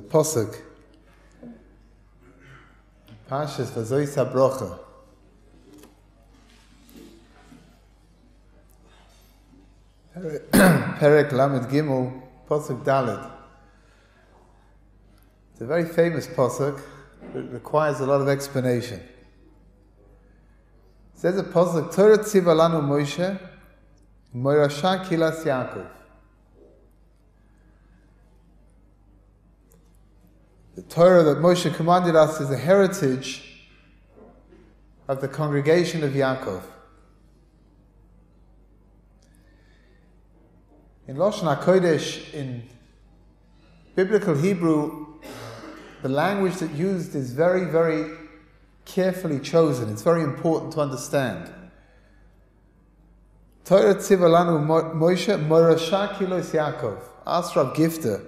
Pasuk. Pashas Vazois HaBrocha. Perek Lamed Gimel, Pasuk Dalet. It's a very famous pasuk. It requires a lot of explanation. It says a pasuk, Torah tziva lanu Moshe, Moirasha kilas Yaakov. The Torah that Moshe commanded us is a heritage of the congregation of Yaakov. In Lashon HaKodesh, in biblical Hebrew, the language that used is very, very carefully chosen. It's very important to understand. Torah tziva lanu Moshe, Morasha kilos Yaakov. Ask Rav Gifter.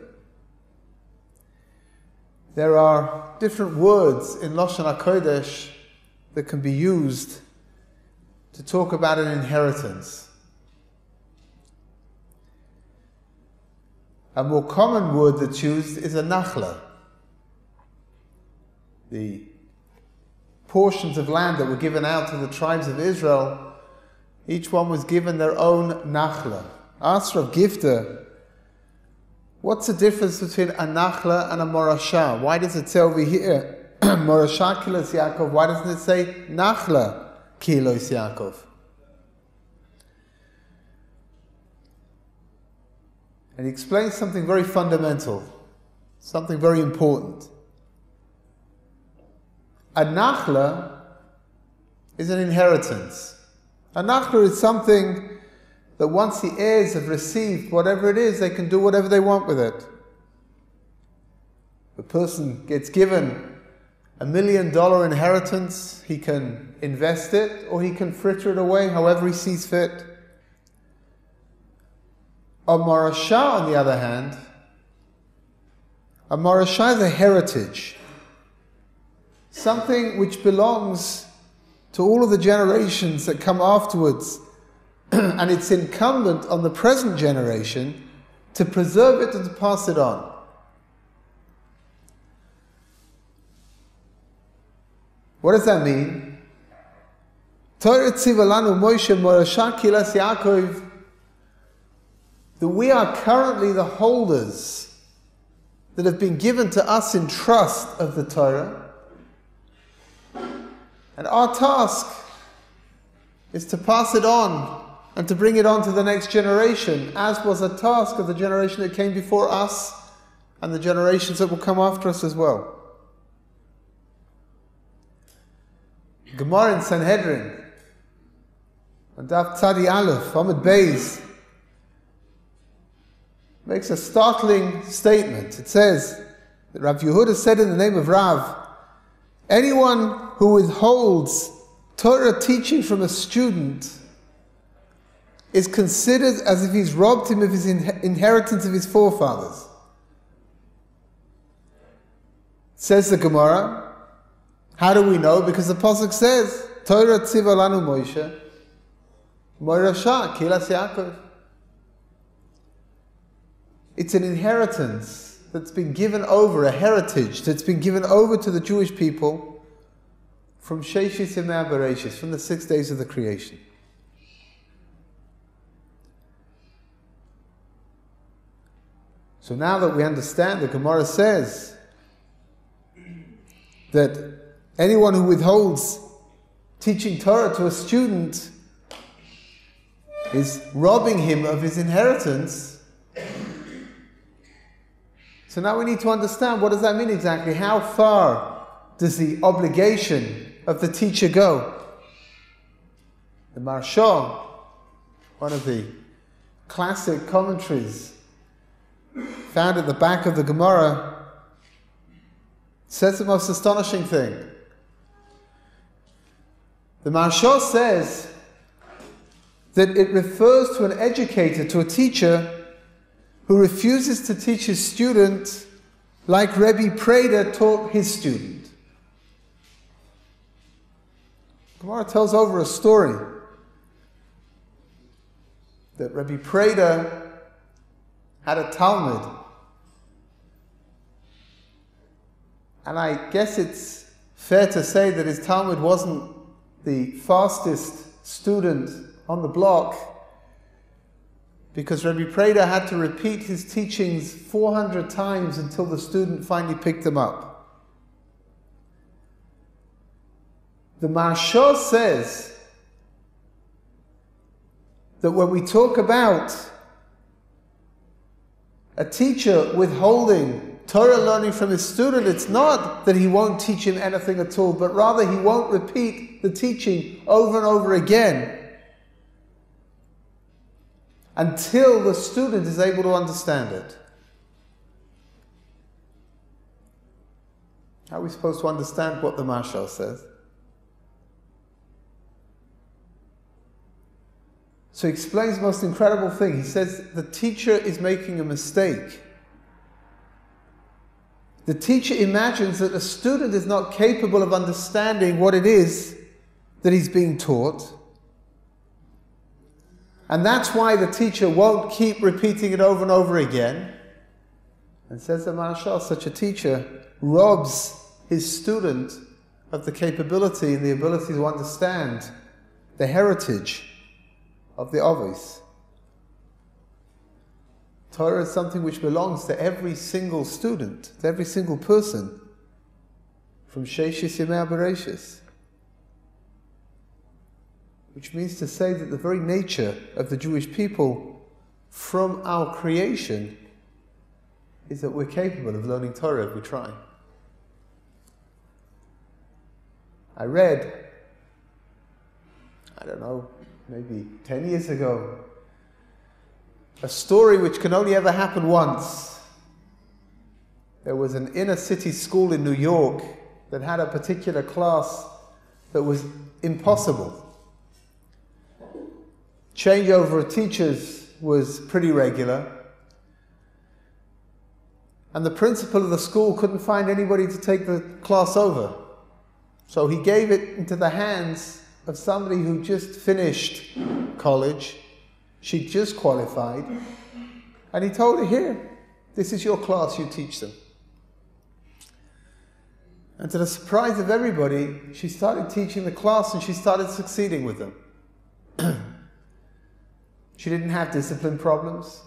There are different words in Lashon HaKodesh that can be used to talk about an inheritance. A more common word that's used is a nachla. The portions of land that were given out to the tribes of Israel, each one was given their own nachla. Ask Rav Gifter, what's the difference between a nachla and a morasha? Why does it say over here, morasha kilos Yaakov? Why doesn't it say nachla kilos Yaakov? And he explains something very fundamental, something very important. A nachla is an inheritance. A nachla is something that once the heirs have received whatever it is, they can do whatever they want with it. The person gets given $1 million inheritance, he can invest it or he can fritter it away however he sees fit. A morasha, on the other hand, a morasha is a heritage. Something which belongs to all of the generations that come afterwards, and it's incumbent on the present generation to preserve it and to pass it on. What does that mean? Torah tziva lanu Moshe morasha kilas Yaakov, that we are currently the holders that have been given to us in trust of the Torah. And our task is to pass it on and to bring it on to the next generation, as was a task of the generation that came before us and the generations that will come after us as well. Gemara in Sanhedrin, and Daf Tzadi Aleph, Amud Beis, makes a startling statement. It says that Rav Yehuda said in the name of Rav, anyone who withholds Torah teaching from a student is considered as if he's robbed him of his inheritance of his forefathers. Says the Gemara. How do we know? Because the pasuk says, Torah tziva lanu Moshe, Morasha kilas Yaakov. It's an inheritance that's been given over, a heritage that's been given over to the Jewish people from Sheishis Yemei Bereshis, from the 6 days of the creation. So now that we understand, the Gemara says that anyone who withholds teaching Torah to a student is robbing him of his inheritance. So now we need to understand, what does that mean exactly? How far does the obligation of the teacher go? The Maharsha, one of the classic commentaries found at the back of the Gemara, says the most astonishing thing. The Maharsha says that it refers to an educator, to a teacher, who refuses to teach his student like Rabbi Preda taught his student. Gemara tells over a story that Rabbi Preda had a Talmud And I guess it's fair to say that his Talmud wasn't the fastest student on the block, because Rabbi Preda had to repeat his teachings 400 times until the student finally picked them up. The Maharsha says that when we talk about a teacher withholding Torah learning from his student, it's not that he won't teach him anything at all, but rather he won't repeat the teaching over and over again until the student is able to understand it. How are we supposed to understand what the Maharsha says? So he explains the most incredible thing. He says the teacher is making a mistake. The teacher imagines that the student is not capable of understanding what it is that he's being taught. And that's why the teacher won't keep repeating it over and over again. And says the Maharsha, such a teacher robs his student of the capability and the ability to understand the heritage of the Avos. Torah is something which belongs to every single student, to every single person, from Sheishis Yemei HaBereshis. Which means to say that the very nature of the Jewish people from our creation is that we're capable of learning Torah if we try. I read, I don't know, maybe 10 years ago, a story which can only ever happen once. There was an inner city school in New York that had a particular class that was impossible. Changeover of teachers was pretty regular. And the principal of the school couldn't find anybody to take the class over. So he gave it into the hands of somebody who just finished college. She just qualified. And he told her, here, this is your class, you teach them. And to the surprise of everybody, she started teaching the class and she started succeeding with them. She didn't have discipline problems.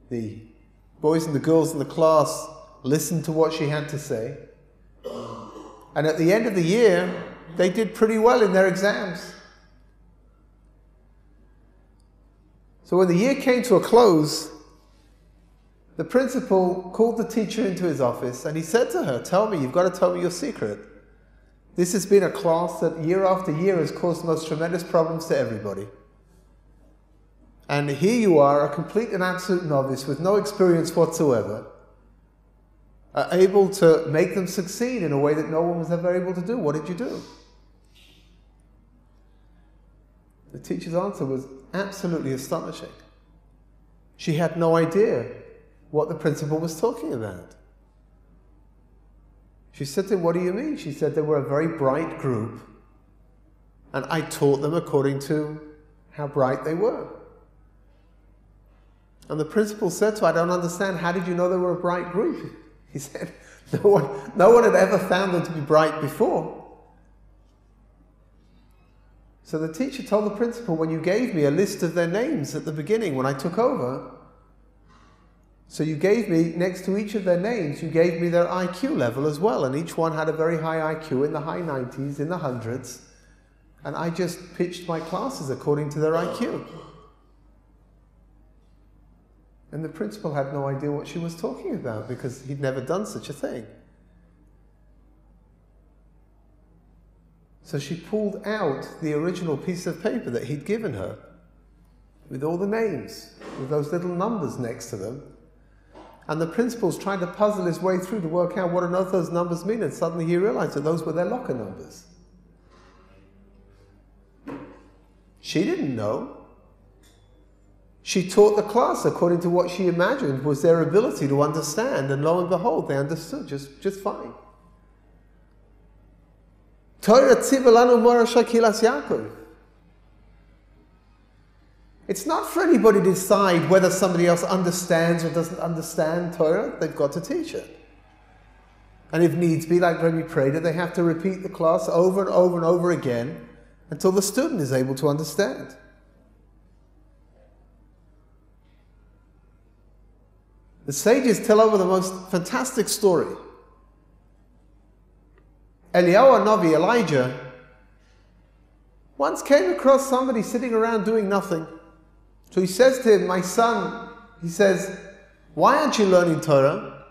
The boys and the girls in the class listened to what she had to say. And at the end of the year, they did pretty well in their exams. So when the year came to a close, the principal called the teacher into his office and he said to her, tell me, you've got to tell me your secret. This has been a class that year after year has caused the most tremendous problems to everybody. And here you are, a complete and absolute novice with no experience whatsoever, able to make them succeed in a way that no one was ever able to do. What did you do? The teacher's answer was absolutely astonishing. She had no idea what the principal was talking about. She said to him, what do you mean? She said, they were a very bright group, and I taught them according to how bright they were. And the principal said to her, I don't understand, how did you know they were a bright group? He said, no one had ever found them to be bright before. So the teacher told the principal, when you gave me a list of their names at the beginning when I took over, so you gave me, next to each of their names, you gave me their IQ level as well, and each one had a very high IQ in the high 90s, in the hundreds, and I just pitched my classes according to their IQ. And the principal had no idea what she was talking about because he'd never done such a thing. So she pulled out the original piece of paper that he'd given her with all the names, with those little numbers next to them. And the principal's trying to puzzle his way through to work out what on earth those numbers mean, and suddenly he realized that those were their locker numbers. She didn't know. She taught the class according to what she imagined was their ability to understand, and lo and behold, they understood just fine. Torah tziva lanu morasha kilas Yaakov. It's not for anybody to decide whether somebody else understands or doesn't understand Torah. They've got to teach it. And if needs be, like Rabbi prayed, they have to repeat the class over and over and over again until the student is able to understand. The sages tell over the most fantastic story. Eliyahu Hanavi, Elijah, once came across somebody sitting around doing nothing. So he says to him, my son, he says, why aren't you learning Torah?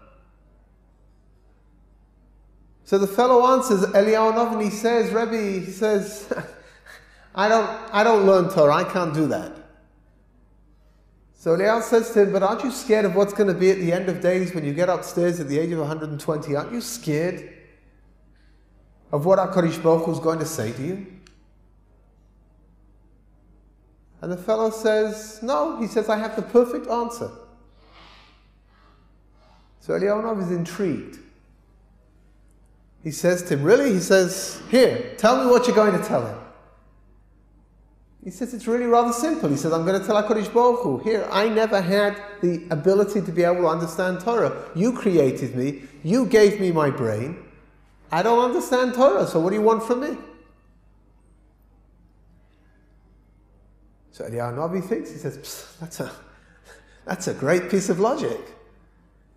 So the fellow answers, Eliyahu Hanavi, and he says, Rabbi, he says, I don't learn Torah, I can't do that. So Eliyahu says to him, but aren't you scared of what's going to be at the end of days when you get upstairs at the age of 120? Aren't you scared of what HaKadosh Baruch Hu is going to say to you? And the fellow says, no. He says, I have the perfect answer. So Eliyahu Hanavi is intrigued. He says to him, really? He says, here, tell me what you're going to tell him. He says, it's really rather simple. He says, I'm going to tell HaKadosh Baruch Hu, here, I never had the ability to be able to understand Torah. You created me. You gave me my brain. I don't understand Torah, so what do you want from me? So Eliyahu Hanavi thinks, he says, that's a great piece of logic.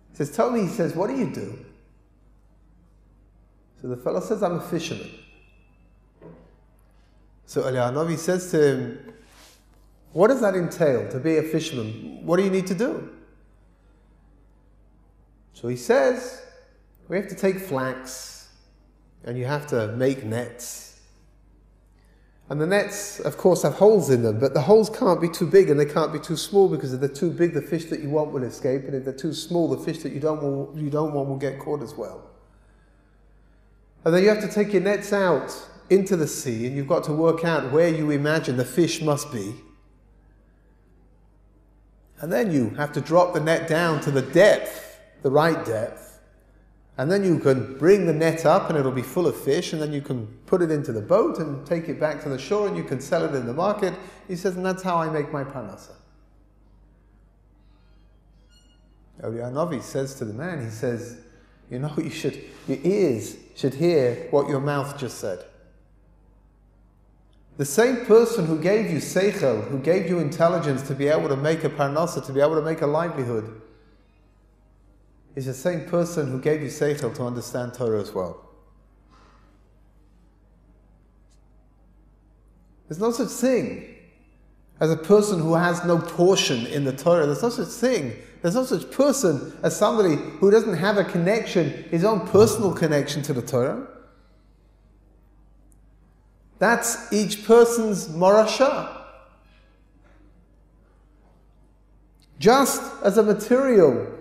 He says, tell me, he says, what do you do? So the fellow says, I'm a fisherman. So Eliyahu Hanavi says to him, what does that entail, to be a fisherman? What do you need to do? So he says, we have to take flax, and you have to make nets. And the nets, of course, have holes in them, but the holes can't be too big and they can't be too small, because if they're too big, the fish that you want will escape, and if they're too small, the fish that you don't want will get caught as well. And then you have to take your nets out into the sea, and you've got to work out where you imagine the fish must be. And then you have to drop the net down to the depth, the right depth. And then you can bring the net up and it'll be full of fish, and then you can put it into the boat and take it back to the shore and you can sell it in the market. He says, and that's how I make my parnasa. Eliyahu Hanavi says to the man, he says, you know, your ears should hear what your mouth just said. The same person who gave you seichel, who gave you intelligence to be able to make a parnasa, to be able to make a livelihood, is the same person who gave you seichel to understand Torah as well. There's no such thing as a person who has no portion in the Torah. There's no such thing. There's no such person as somebody who doesn't have a connection, his own personal connection to the Torah. That's each person's morasha. Just as a material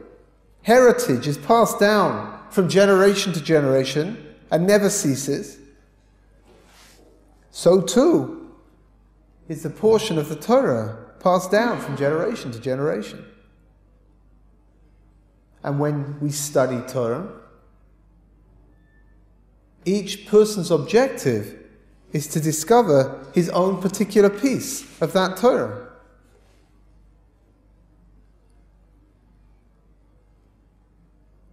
heritage is passed down from generation to generation and never ceases, so too is the portion of the Torah passed down from generation to generation. And when we study Torah, each person's objective is to discover his own particular piece of that Torah.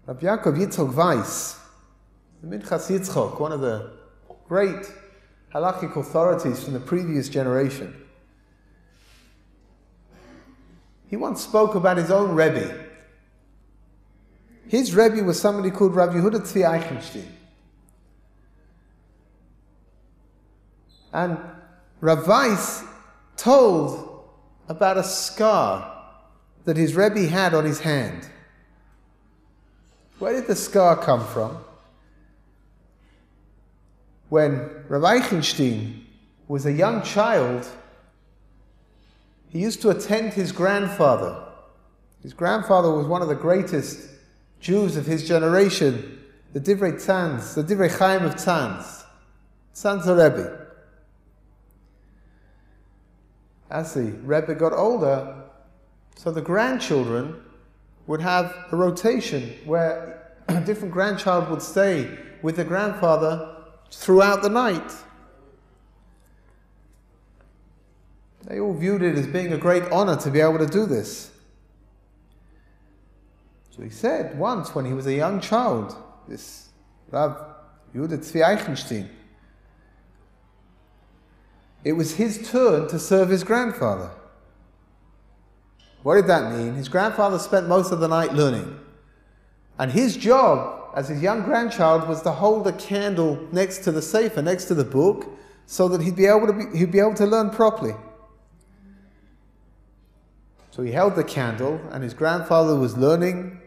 Rabbi Yaakov Yitzchok Weiss, the Minchas Yitzchok, one of the great halachic authorities from the previous generation, he once spoke about his own Rebbe. His Rebbe was somebody called Rabbi Yehuda Tzvi Eichenstein. And Rav Weiss told about a scar that his Rebbe had on his hand. Where did the scar come from? When Rav Eichenstein was a young child, he used to attend his grandfather. His grandfather was one of the greatest Jews of his generation, the Divrei Tzanz, the Divrei Chaim of Tzanz, Tzanz Rebbe. As the Rebbe got older, so the grandchildren would have a rotation where a different grandchild would stay with the grandfather throughout the night. They all viewed it as being a great honor to be able to do this. So he said once when he was a young child, this Rav Yehuda Tzvi Eichenstein. It was his turn to serve his grandfather. What did that mean? His grandfather spent most of the night learning. And his job as his young grandchild was to hold a candle next to the sefer, next to the book, so that he'd be able to learn properly. So he held the candle, and his grandfather was learning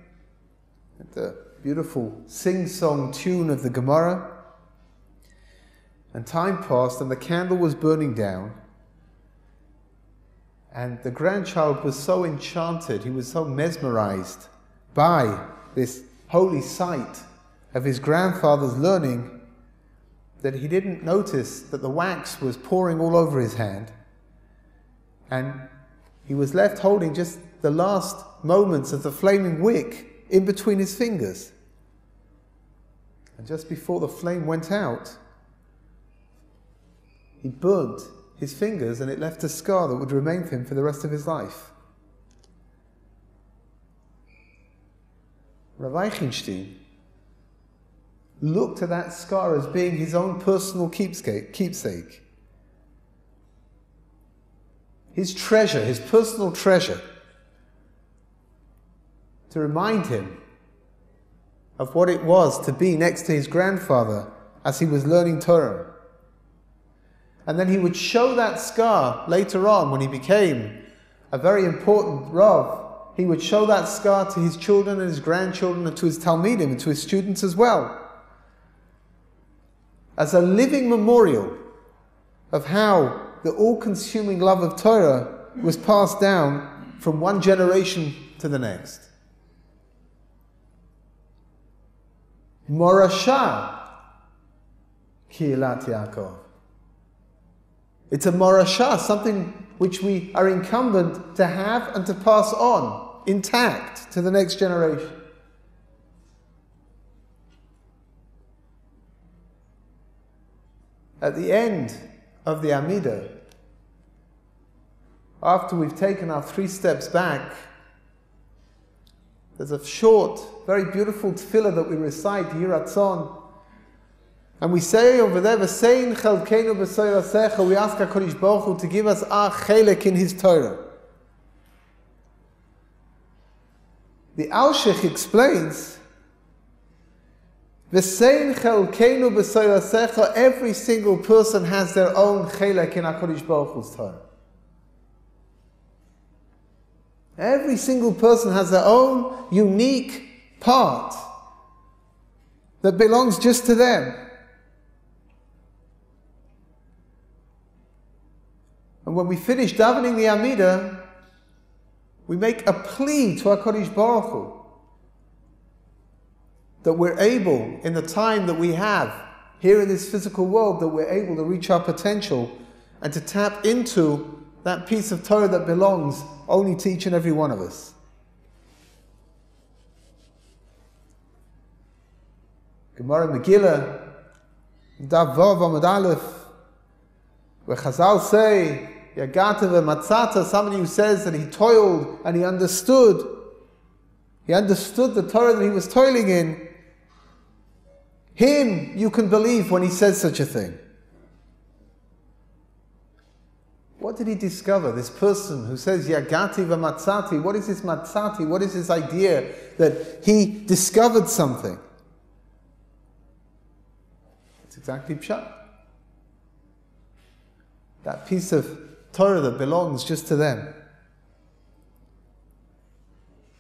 the beautiful sing-song tune of the Gemara. And time passed, and the candle was burning down. And the grandchild was so enchanted, he was so mesmerized by this holy sight of his grandfather's learning, that he didn't notice that the wax was pouring all over his hand. And he was left holding just the last moments of the flaming wick in between his fingers. And just before the flame went out, he burnt his fingers, and it left a scar that would remain for him for the rest of his life. Rav Eichenstein looked at that scar as being his own personal keepsake. His treasure, his personal treasure, to remind him of what it was to be next to his grandfather as he was learning Torah. And then he would show that scar later on when he became a very important Rav. He would show that scar to his children and his grandchildren and to his Talmidim and to his students as well, as a living memorial of how the all-consuming love of Torah was passed down from one generation to the next. Morasha Ki'ilat Yaakov. It's a morasha, something which we are incumbent to have and to pass on intact to the next generation. At the end of the Amidah, after we've taken our 3 steps back, there's a short, very beautiful tefillah that we recite, Yiratzon. And we say over there, V'sein chelkeinu b'soirasecha, we ask HaKadosh Baruch Hu to give us our chelek in His Torah. The Alshich explains, V'sein chelkeinu b'soirasecha, every single person has their own chelek in HaKadosh Baruch Hu's Torah. Every single person has their own unique part that belongs just to them. And when we finish davening the Amidah, we make a plea to HaKadosh Baruch Hu that we're able, in the time that we have here in this physical world, that we're able to reach our potential and to tap into that piece of Torah that belongs only to each and every one of us. Gemara Megillah, Daf Vav Amud Aleph, where Chazal say, Yagata v'matzata, somebody who says that he toiled and he understood the Torah that he was toiling in, him you can believe when he says such a thing. What did he discover? This person who says Yagati v'matzati, what is this matzati? What is this idea that he discovered something? It's exactly Pshat. That piece of Torah that belongs just to them.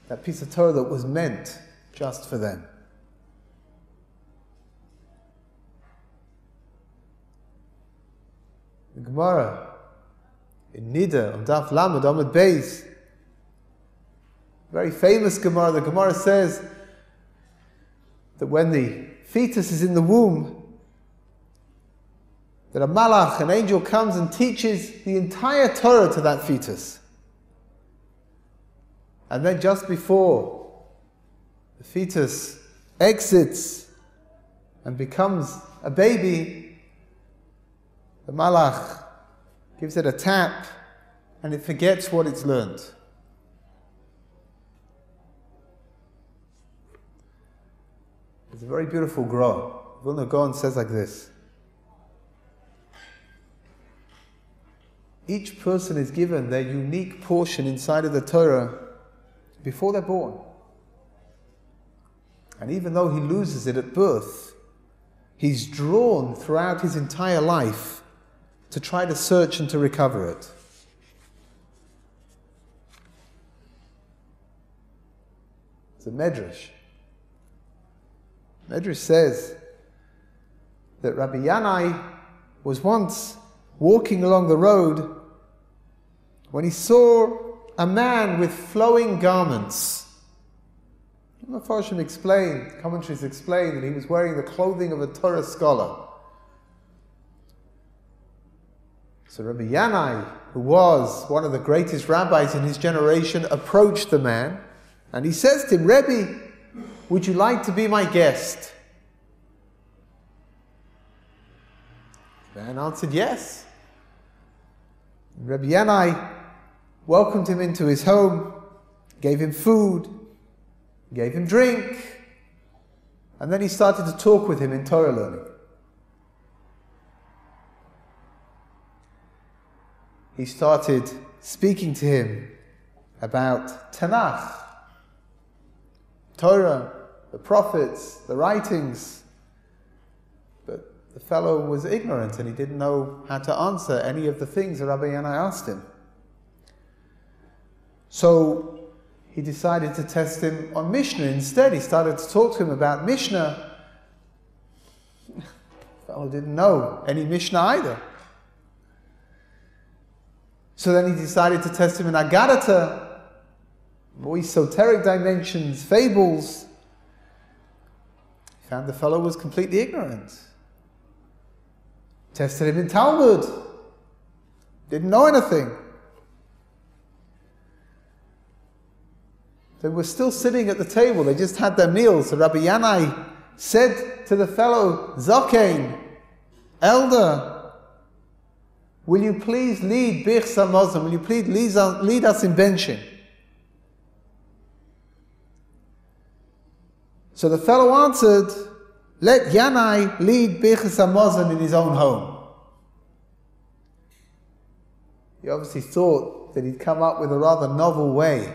That piece of Torah that was meant just for them. The Gemara in Nida on Daf Lamed Amud Beis, very famous Gemara. The Gemara says that when the fetus is in the womb, that a malach, an angel, comes and teaches the entire Torah to that fetus. And then just before the fetus exits and becomes a baby, the malach gives it a tap and it forgets what it's learned. It's a very beautiful gra. Vilna Gaon says like this. Each person is given their unique portion inside of the Torah before they're born. And even though he loses it at birth, he's drawn throughout his entire life to try to search and to recover it. It's a medrash. Medrash says that Rabbi Yanai was once walking along the road when he saw a man with flowing garments. The commentaries explain that he was wearing the clothing of a Torah scholar. So Rabbi Yanai, who was one of the greatest rabbis in his generation, approached the man and he says to him, Rebbe, would you like to be my guest? The man answered yes. Rabbi Yanai welcomed him into his home, gave him food, gave him drink, and then he started to talk with him in Torah learning. He started speaking to him about Tanakh, Torah, the prophets, the writings. But the fellow was ignorant and he didn't know how to answer any of the things that Rabbi Yanai asked him. So he decided to test him on Mishnah instead. He started to talk to him about Mishnah. The fellow didn't know any Mishnah either. So then he decided to test him in Agadata, more esoteric dimensions, fables. He found the fellow was completely ignorant. Tested him in Talmud. Didn't know anything. They were still sitting at the table. They just had their meals. So Rabbi Yanai said to the fellow, Zokein, elder, will you please lead Birch Samazon? Will you please lead us in benching? So the fellow answered, let Yanai lead Birch Samazon in his own home. He obviously thought that he'd come up with a rather novel way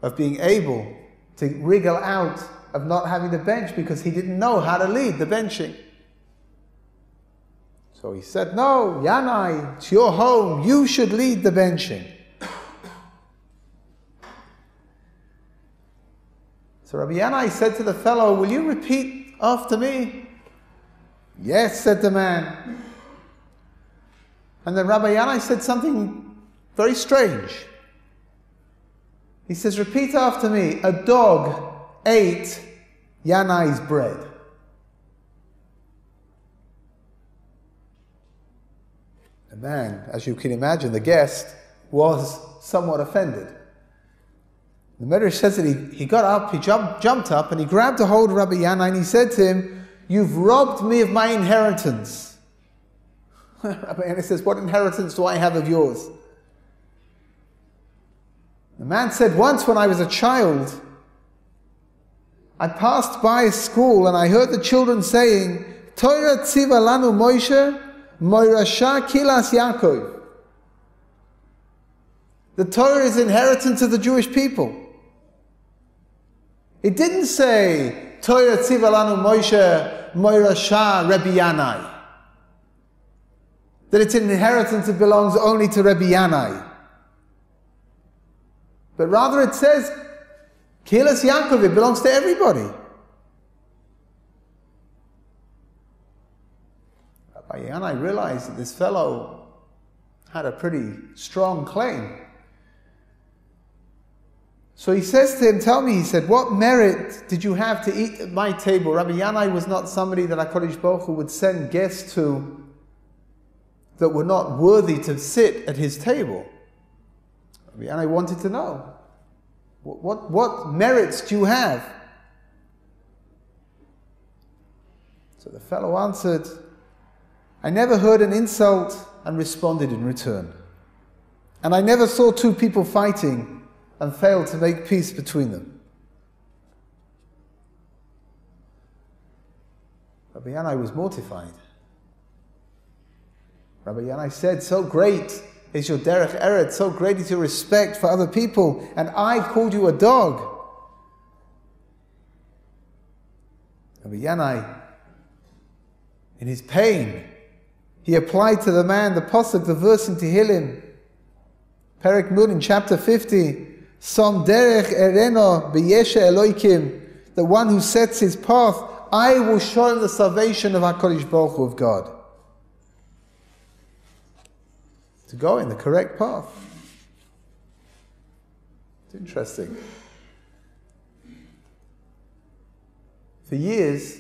of being able to wriggle out of not having the bench because he didn't know how to lead the benching. So he said, no, Yanai, it's your home, you should lead the benching. So Rabbi Yanai said to the fellow, will you repeat after me? Yes, said the man. And then Rabbi Yanai said something very strange. He says, repeat after me, a dog ate Yanai's bread. The man, as you can imagine, the guest, was somewhat offended. The Medrash says that he got up, he jumped up, and he grabbed a hold of Rabbi Yanai and he said to him, you've robbed me of my inheritance. Rabbi Yanai says, what inheritance do I have of yours? The man said, once when I was a child, I passed by a school and I heard the children saying, Torah tziva lanu Moshe, moirasha kilas Yaakov. The Torah is inheritance of the Jewish people. It didn't say, Torah tziva lanu Moshe, moirasha Rabbi Yanai. That it's an inheritance that belongs only to Rabbi Yanai. But rather it says, Kilas Yaakov, it belongs to everybody. Rabbi Yanai realized that this fellow had a pretty strong claim. So he says to him, tell me, he said, what merit did you have to eat at my table? Rabbi Yanai was not somebody that HaKadosh Baruch Hu would send guests to that were not worthy to sit at his table. And I wanted to know, what merits do you have? So the fellow answered, I never heard an insult and responded in return. And I never saw two people fighting and failed to make peace between them. Rabbi Yanai was mortified. Rabbi Yanai said, so great is your derech eretz, so great is your respect for other people, and I called you a dog. Rabbi Yanai, in his pain, he applied to the man the pasuk, the verse in Tehillim, Perek Nun in chapter 50, Som derech ereno b'yeshe Eloikim, the one who sets his path, I will show him the salvation of HaKadosh Baruch Hu, of God. To go in the correct path. It's interesting. For years,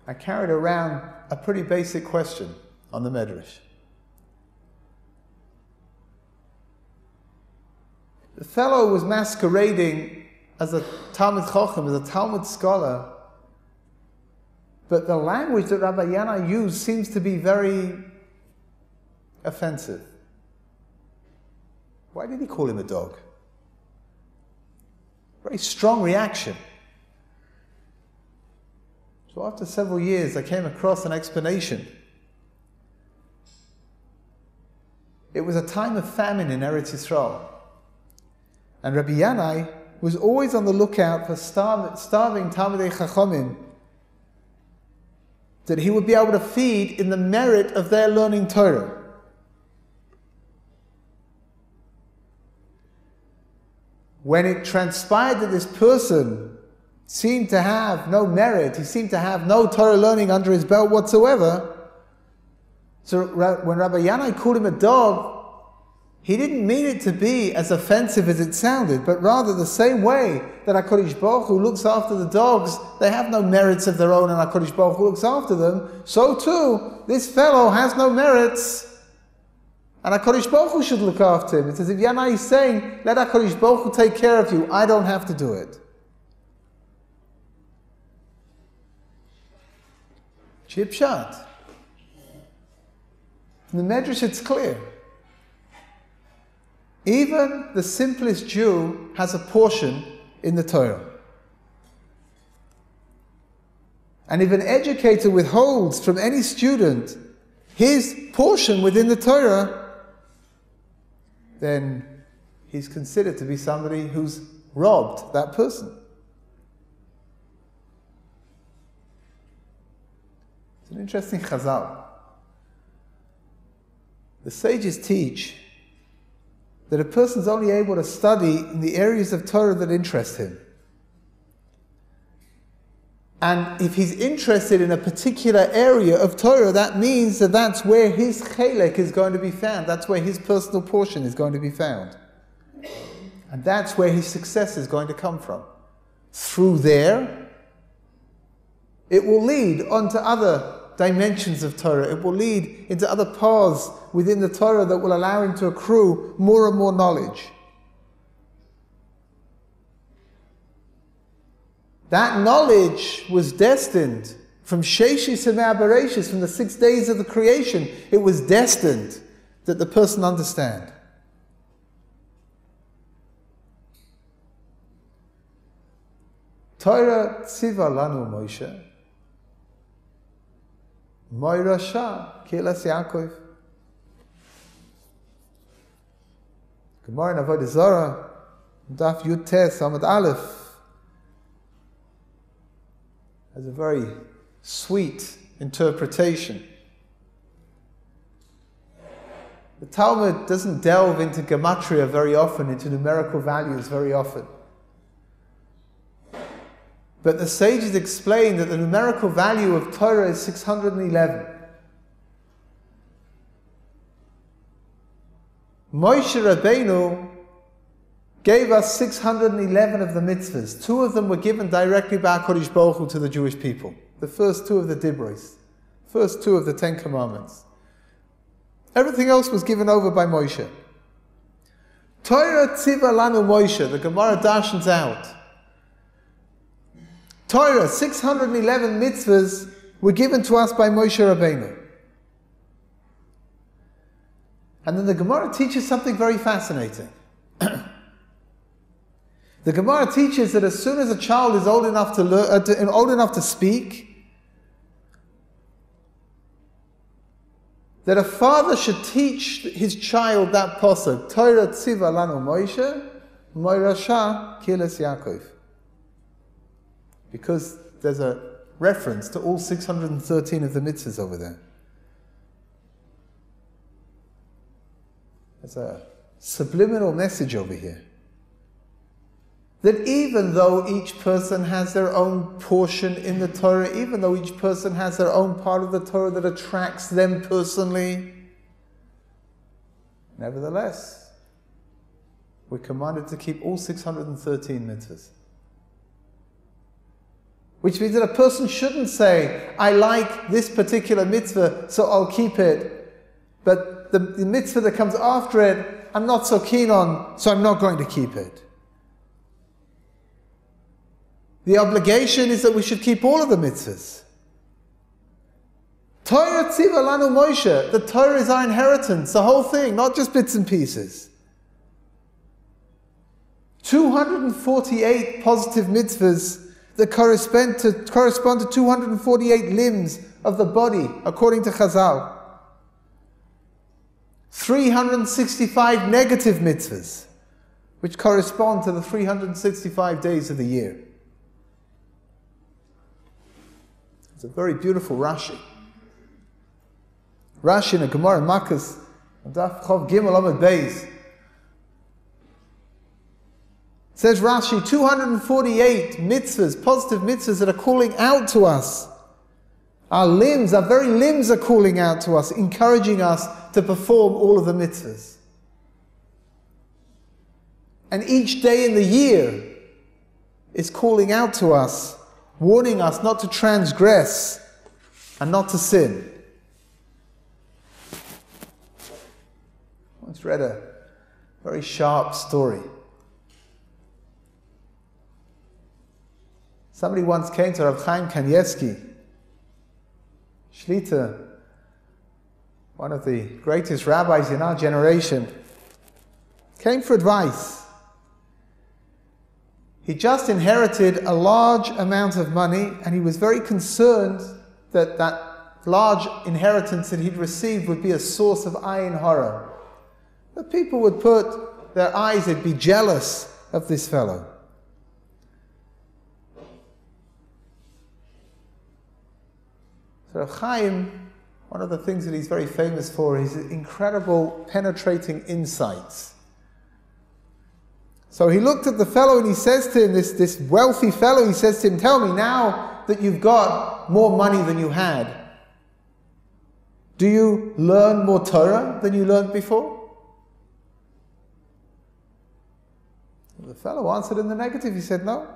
I carried around a pretty basic question on the Medrash. The fellow was masquerading as a Talmud Chacham, as a Talmud scholar, but the language that Rabbi Yanai used seems to be very offensive. Why did he call him a dog? Very strong reaction. So after several years, I came across an explanation. It was a time of famine in Eretz Yisrael. And Rabbi Yanai was always on the lookout for starving Talmidei Chachamim that he would be able to feed in the merit of their learning Torah. When it transpired that this person seemed to have no merit, he seemed to have no Torah learning under his belt whatsoever, so when Rabbi Yanai called him a dog, he didn't mean it to be as offensive as it sounded, but rather the same way that HaKadosh Baruch Hu looks after the dogs, they have no merits of their own and HaKadosh Baruch Hu looks after them, so too, this fellow has no merits and HaKadosh Baruch Hu should look after him. It's as if Yanai is saying, let HaKadosh Baruch Hu take care of you, I don't have to do it. Chip shot. In the Medrash it's clear. Even the simplest Jew has a portion in the Torah. And if an educator withholds from any student his portion within the Torah, then he's considered to be somebody who's robbed that person. It's an interesting chazal. The sages teach that a person's only able to study in the areas of Torah that interest him. And if he's interested in a particular area of Torah, that means that that's where his chelek is going to be found. That's where his personal portion is going to be found. And that's where his success is going to come from. Through there, it will lead on to other dimensions of Torah. It will lead into other paths within the Torah that will allow him to accrue more and more knowledge. That knowledge was destined from Sheshis and Bereshis, from the 6 days of the creation. It was destined that the person understand. Torah tziva lanu Moshe, Moirasha Kelas Yaakov. Gemara in Avodah Zarah, Daf Yud Tes Amud Aleph, has a very sweet interpretation. The Talmud doesn't delve into gematria very often, into numerical values very often. But the sages explain that the numerical value of Torah is 611. Moshe Rabbeinu gave us 611 of the mitzvahs. 2 of them were given directly by HaKadosh Baruch Hu to the Jewish people. The first 2 of the Dibros, first 2 of the 10 Commandments. Everything else was given over by Moshe. Torah tziva lanu Moshe, the Gemara darshans out. Torah, 611 mitzvahs were given to us by Moshe Rabbeinu. And then the Gemara teaches something very fascinating. The Gemara teaches that as soon as a child is old enough to learn, old enough to speak, that a father should teach his child that pasuk, Torah tziva lanu Moshe, Moirasha kiles Yaakov. Because there's a reference to all 613 of the mitzvahs over there. There's a subliminal message over here. That even though each person has their own portion in the Torah, even though each person has their own part of the Torah that attracts them personally, nevertheless, we're commanded to keep all 613 mitzvahs. Which means that a person shouldn't say, I like this particular mitzvah, so I'll keep it. But the mitzvah that comes after it, I'm not so keen on, so I'm not going to keep it. The obligation is that we should keep all of the mitzvahs. Torah tziva lanu Moshe. The Torah is our inheritance, the whole thing, not just bits and pieces. 248 positive mitzvahs that correspond to 248 limbs of the body, according to Chazal. 365 negative mitzvahs, which correspond to the 365 days of the year. It's a very beautiful Rashi. Rashi in a Gemara Makkos, Daf Chav Gimel Amud Beis. Says Rashi, 248 mitzvahs, positive mitzvahs that are calling out to us. Our limbs, our very limbs are calling out to us, encouraging us to perform all of the mitzvahs. And each day in the year is calling out to us, warning us not to transgress and not to sin. I once read a very sharp story. Somebody once came to Rav Chaim Kanievsky, Shlita, one of the greatest rabbis in our generation, came for advice. He just inherited a large amount of money, and he was very concerned that that large inheritance that he'd received would be a source of ayin hara. That people would put their eyes, they'd be jealous of this fellow. So Chaim, one of the things that he's very famous for is incredible penetrating insights. So he looked at the fellow and he says to him, this wealthy fellow, he says to him, tell me, now that you've got more money than you had, do you learn more Torah than you learned before? The fellow answered in the negative. He said, no.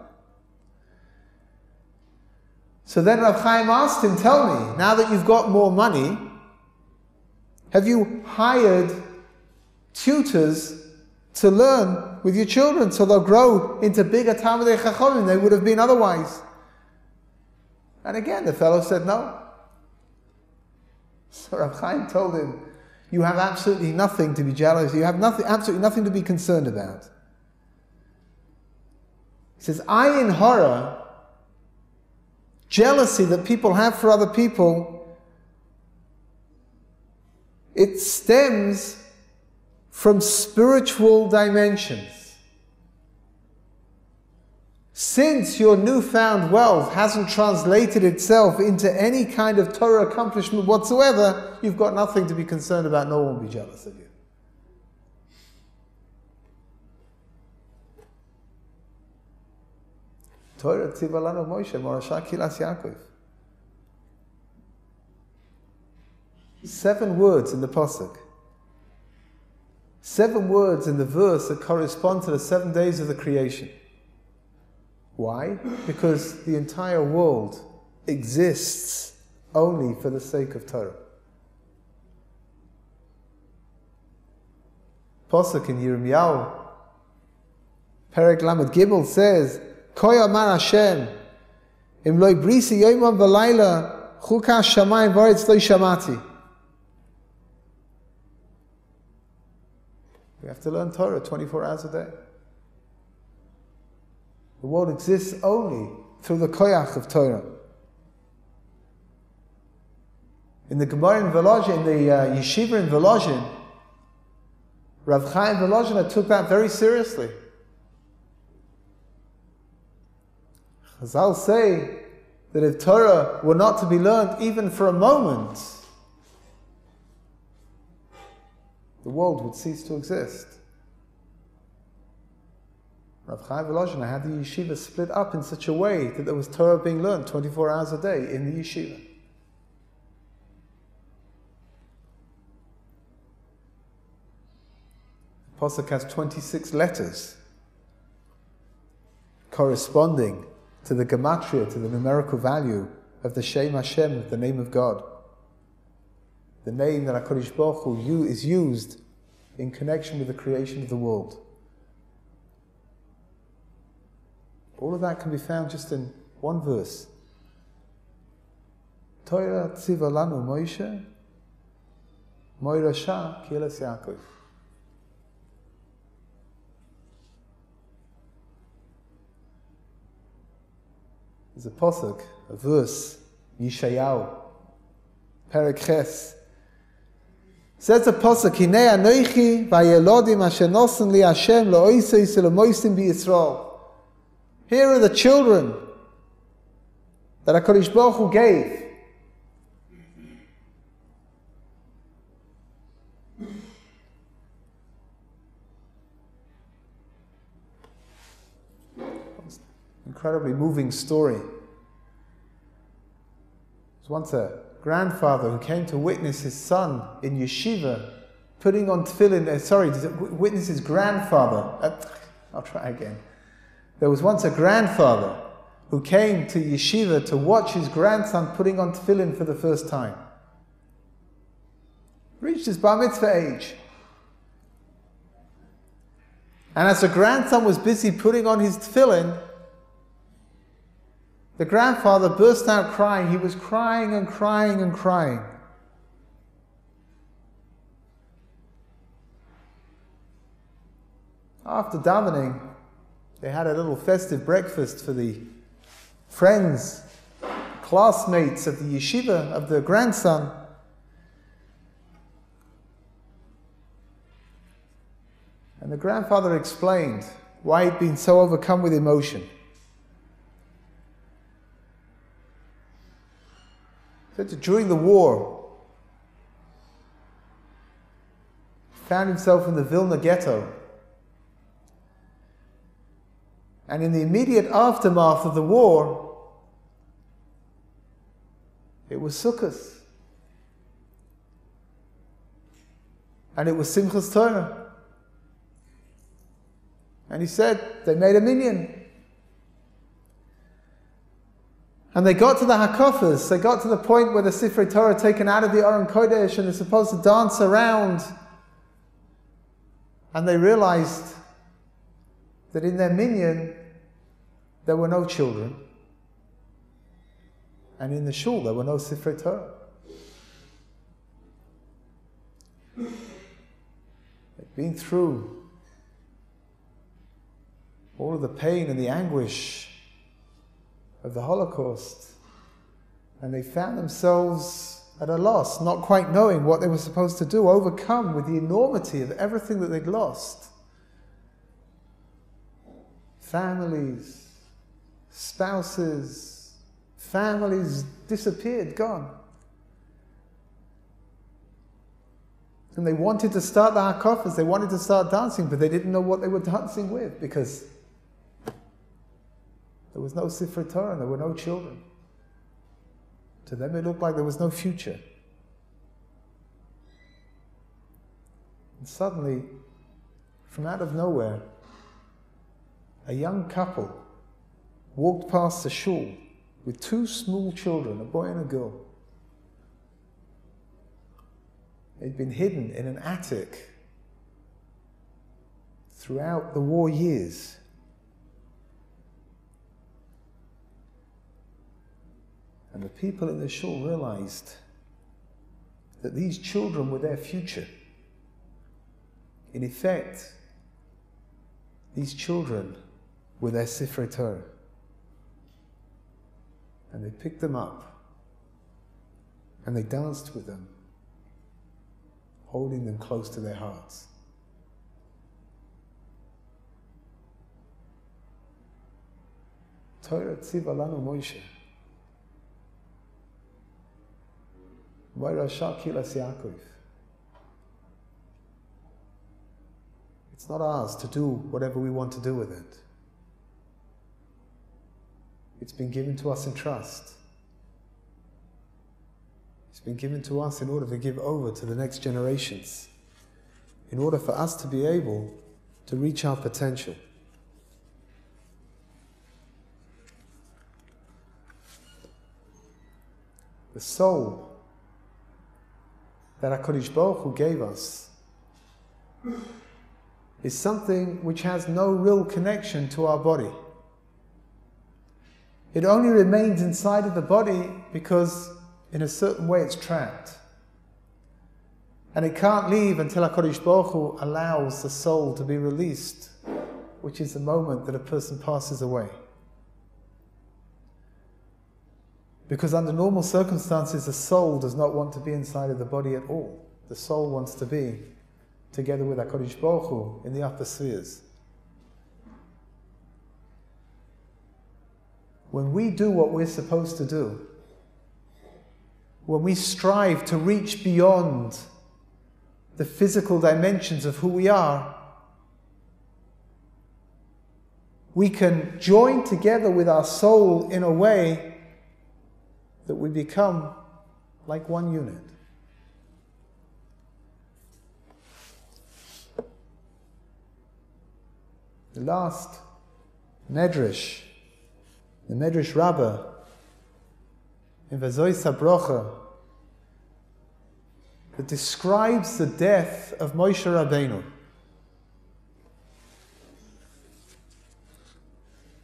So then Rav Chaim asked him, tell me, now that you've got more money, have you hired tutors to learn with your children so they'll grow into bigger Talmidei Chachamim than they would have been otherwise? And again, the fellow said no. So Rav Chaim told him, you have absolutely nothing to be jealous, you have absolutely nothing to be concerned about. He says, ayin hara, jealousy that people have for other people, it stems from spiritual dimensions. Since your newfound wealth hasn't translated itself into any kind of Torah accomplishment whatsoever, you've got nothing to be concerned about. No one will be jealous of you. Torah tziva lanu Moshe, Morasha kilas Yaakov. 7 words in the pasuk. 7 words in the verse that correspond to the 7 days of the creation. Why? Because the entire world exists only for the sake of Torah. Pasuk in Yirmiyahu, Perek Lamed Gimel says, Koy amar Hashem, im lo brisi yoyam v'layla, chuka shamayim v'aretz lo shamati. We have to learn Torah 24 hours a day. The world exists only through the koyach of Torah. In the Gemara in Volozhin, in the yeshiva in Volozhin, Rav Chaim Volozhin took that very seriously. Chazal say that if Torah were not to be learned even for a moment, the world would cease to exist. Rav Chaim Volozhin had the yeshiva split up in such a way that there was Torah being learned 24 hours a day in the yeshiva. The Pasuk has 26 letters corresponding to the gematria, to the numerical value of the Shem Hashem, of the name of God. The name that HaKadosh Baruch Hu is used in connection with the creation of the world. All of that can be found just in one verse. Torah tziva lanu Moshe, Moirasha kielas Yaakov. There's a pasuk, a verse, Yeshayahu, Perek Ches. Says the pasuk, Hinei anoichi vayelodim asher nosen li Hashem la'oiseis u'lemoisim b'Yisrael. Here are the children that HaKadosh Baruch Hu gave. Incredibly moving story. There was once a grandfather who came to witness his son in yeshiva putting on tefillin, witness his grandfather. I'll try again. There was once a grandfather who came to yeshiva to watch his grandson putting on tefillin for the first time. Reached his bar mitzvah age. And as the grandson was busy putting on his tefillin, the grandfather burst out crying. He was crying and crying and crying. After davening, they had a little festive breakfast for the friends, classmates of the yeshiva of the grandson. And the grandfather explained why he'd been so overcome with emotion. He said that during the war, he found himself in the Vilna ghetto. And in the immediate aftermath of the war, it was Sukkot. And it was Simchas Torah. And he said, they made a minyan. And they got to the Hakafas, they got to the point where the Sifrei Torah are taken out of the Aron Kodesh and they're supposed to dance around. And they realized that in their minyan, there were no children. And in the shul, there were no Sifrei Torah. They'd been through all of the pain and the anguish of the Holocaust, and they found themselves at a loss, not quite knowing what they were supposed to do, overcome with the enormity of everything that they'd lost. Families, spouses, families disappeared, gone. And they wanted to start the hakafas, they wanted to start dancing, but they didn't know what they were dancing with because there was no Sifrei Torah and there were no children. To them it looked like there was no future. And suddenly, from out of nowhere, a young couple walked past the shul with two small children, a boy and a girl. They'd been hidden in an attic throughout the war years. And the people in the shul realized that these children were their future. In effect, these children were their Sifrei Torah. And they picked them up And they danced with them, holding them close to their hearts. Torah tziva lanu Moshe. V'yirasha kilas Yaakov. It's not ours to do whatever we want to do with it. It's been given to us in trust. It's been given to us in order to give over to the next generations, in order for us to be able to reach our potential. The soul that HaKadosh Baruch Hu gave us is something which has no real connection to our body. It only remains inside of the body because in a certain way it's trapped. And it can't leave until HaKadosh Baruch Hu allows the soul to be released, which is the moment that a person passes away. Because under normal circumstances, the soul does not want to be inside of the body at all. The soul wants to be together with HaKadosh Baruch Hu in the upper spheres. When we do what we're supposed to do, when we strive to reach beyond the physical dimensions of who we are, we can join together with our soul in a way that we become like one unit. The last medrash, the medrash Rabbah, in Vazois HaBrocha, that describes the death of Moshe Rabbeinu.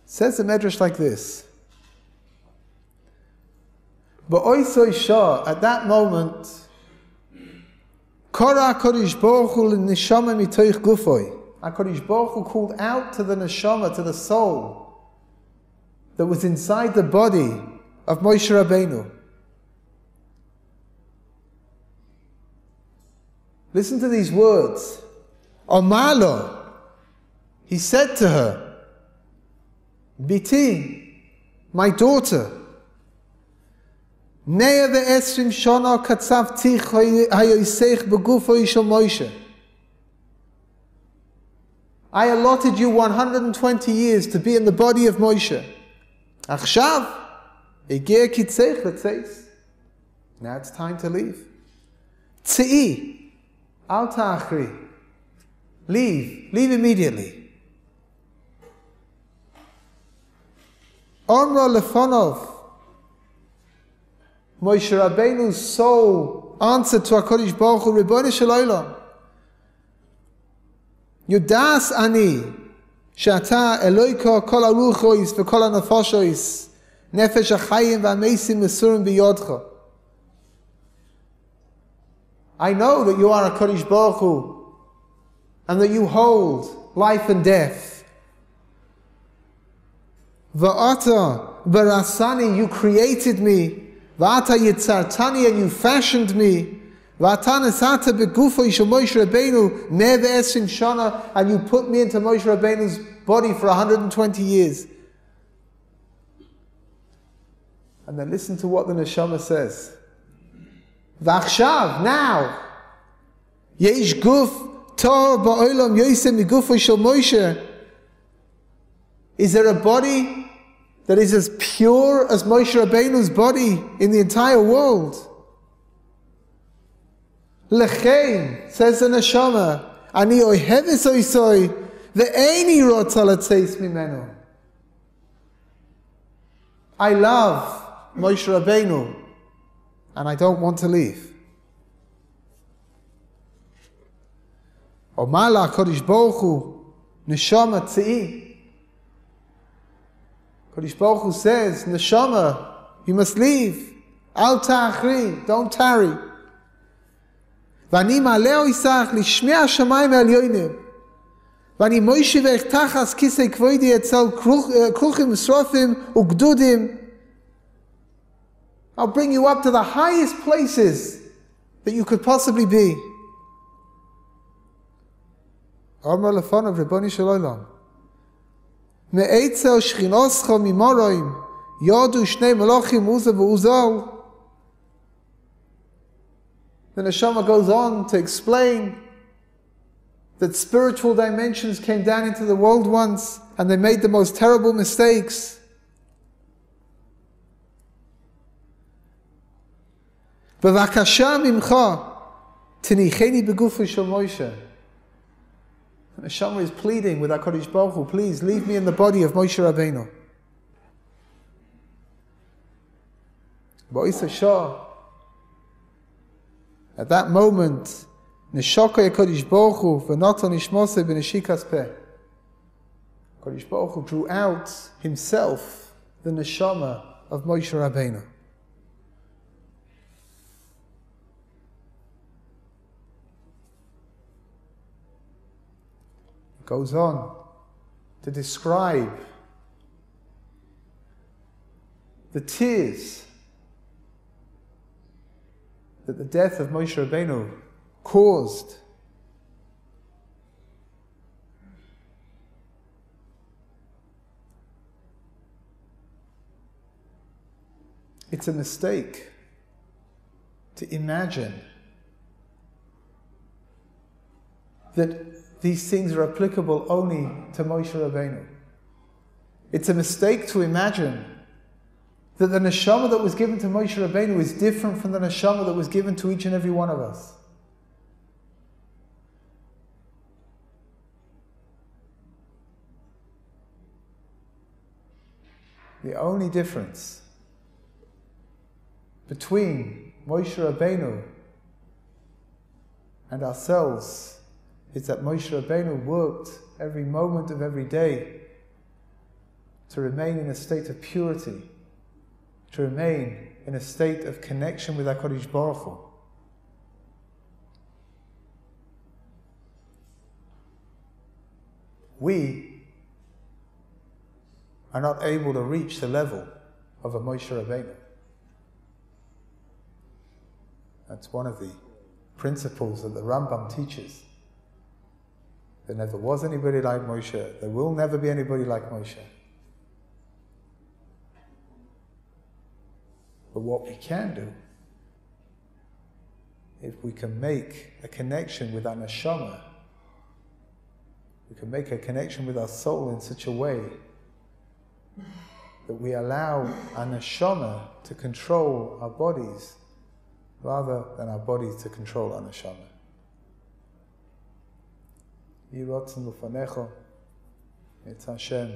Says the medrash like this: Ba'oisoi Shah, at that moment, Kora HaKadosh Baruch Hu l'neshama mitoich gufoi. HaKadosh Baruch Hu called out to the neshama, to the soul that was inside the body of Moshe Rabbeinu. Listen to these words. Omalo, he said to her, Biti, my daughter, Nea ve'esrim shana katzavtich hayoseich begufo shel Moshe. I allotted you 120 years to be in the body of Moshe. Achshav, egia kitzeich letzeis. Now it's time to leave. Tzei, al ta'achri. Leave immediately. Omra lefonov. Moshe Rabbeinu's soul answered to HaKadosh Baruch Hu, Ribono shel Olam, Yudas ani, she'ata Eloka kol haruchos v'kol hanefashos, nefesh hachayim v'hamesim mesurim biyodcha. I know that you are HaKadosh Baruch Hu, and that you hold life and death. Va'ata barasani, you created me. V'ata yitzartani, and you fashioned me. V'ata nesata begufo shel Moshe Rabbeinu neh ve'esrim shana, and you put me into Moshe Rabbeinu's body for 120 years. And then listen to what the neshama says. V'achshav, now, yesh guf tov ba'olam yoseh migufo shel Moshe. Is there a body that is as pure as Moshe Rabbeinu's body in the entire world? Lechein, says the neshama, ani oheves oisoi ve'eini rotza latzeis mimenu. I love Moshe Rabbeinu, and I don't want to leave. Omala HaKadosh Baruch Hu, neshama tzei. HaKadosh Baruch Hu says, neshama, you must leave. Al ta'achri, don't tarry. V'ani ma'aleh isach lishmei hashamayim ha'elyonim. V'ani moishivech tachas kisei kvoidi etzel kruchim, srofim, ugdudim. I'll bring you up to the highest places that you could possibly be. Amar lefanav Ribboni shel olam. Me'etzel shchinoscha mimoroim yadu shnei melachim Uza v'Uzal. The neshama goes on to explain that spiritual dimensions came down into the world once and they made the most terrible mistakes. B'vakasha mimcha tinicheni begufu shel Moshe. The neshama is pleading with HaKadosh Baruch Hu, please leave me in the body of Moshe Rabbeinu. Ba'isa Shah. At that moment, Neshaka HaKadosh Baruch Hu v'natan nishmose b'neshikas peh. HaKadosh Baruch Hu drew out himself, the neshama of Moshe Rabbeinu. Goes on to describe the tears that the death of Moshe Rabbeinu caused. It's a mistake to imagine that these things are applicable only to Moshe Rabbeinu. It's a mistake to imagine that the neshama that was given to Moshe Rabbeinu is different from the neshama that was given to each and every one of us. The only difference between Moshe Rabbeinu and ourselves is that Moshe Rabbeinu worked every moment of every day to remain in a state of purity, to remain in a state of connection with HaKadosh Baruch Hu. We are not able to reach the level of a Moshe Rabbeinu. That's one of the principles that the Rambam teaches. There never was anybody like Moshe. There will never be anybody like Moshe. But what we can do, if we can make a connection with our neshama, we can make a connection with our soul in such a way that we allow our neshama to control our bodies rather than our bodies to control our neshama. Yiratzon l'fanecha, it's Hashem.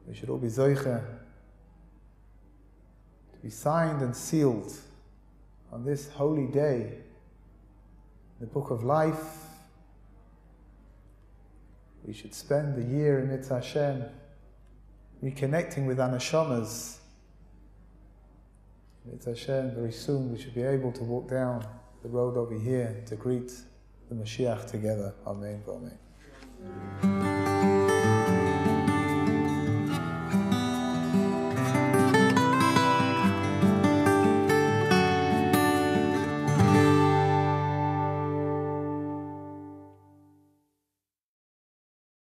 We should all be zoiche to be signed and sealed on this holy day, the book of life. We should spend the year in Mitzvah Hashem, reconnecting with our neshamas. Mitzvah Hashem, very soon we should be able to walk down the road over here to greet the Mashiach together. Amen. Amen.